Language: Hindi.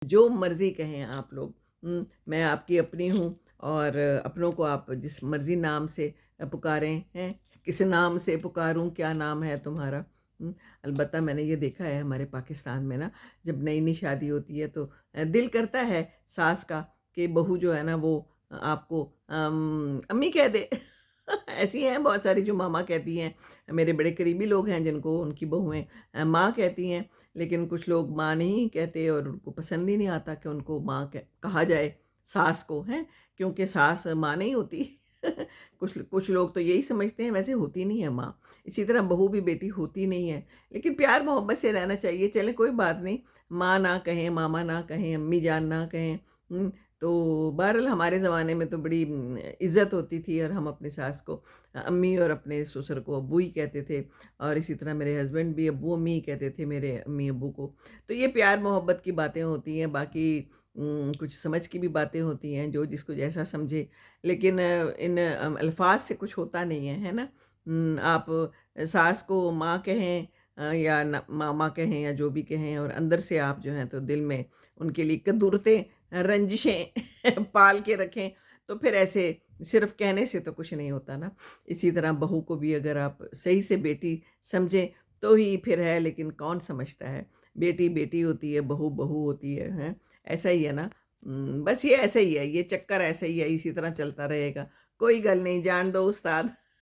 जो मर्ज़ी कहें आप लोग। मैं आपकी अपनी हूँ और अपनों को आप जिस मर्ज़ी नाम से पुकारें, हैं? किस नाम से पुकारूँ, क्या नाम है तुम्हारा? अलबत्ता मैंने ये देखा है हमारे पाकिस्तान में ना, जब नई-नई शादी होती है तो दिल करता है सास का कि बहू जो है ना वो आपको अम्मी कह दे। ऐसी हैं बहुत सारी जो मामा कहती हैं। मेरे बड़े करीबी लोग हैं जिनको उनकी बहुएँ माँ कहती हैं। लेकिन कुछ लोग माँ नहीं कहते और उनको पसंद ही नहीं आता कि उनको माँ कहा जाए सास को, हैं? क्योंकि सास माँ नहीं होती। कुछ कुछ लोग तो यही समझते हैं, वैसे होती नहीं है माँ। इसी तरह बहू भी बेटी होती नहीं है, लेकिन प्यार मोहब्बत से रहना चाहिए। चलें कोई बात नहीं, माँ ना कहें, मामा ना कहें, अम्मी जान ना कहें। तो बहरहाल हमारे ज़माने में तो बड़ी इज़्ज़त होती थी और हम अपनी सास को अम्मी और अपने ससुर को अब्बू ही कहते थे। और इसी तरह मेरे हस्बैंड भी अब्बू अम्मी ही कहते थे मेरे अम्मी अब्बू को। तो ये प्यार मोहब्बत की बातें होती हैं, बाकी कुछ समझ की भी बातें होती हैं, जो जिसको जैसा समझे। लेकिन इन अल्फाज से कुछ होता नहीं है, है ना? आप सास को माँ कहें या मामा कहें या जो भी कहें, और अंदर से आप जो हैं तो दिल में उनके लिए कदूरतें, रंजिशें पाल के रखें, तो फिर ऐसे सिर्फ कहने से तो कुछ नहीं होता ना। इसी तरह बहू को भी अगर आप सही से बेटी समझें तो ही फिर है, लेकिन कौन समझता है? बेटी बेटी होती है, बहू बहू होती है, हैं? ऐसा ही है ना। बस ये ऐसा ही है, ये चक्कर ऐसा ही है, इसी तरह चलता रहेगा। कोई गल नहीं, जान दो उस्ताद।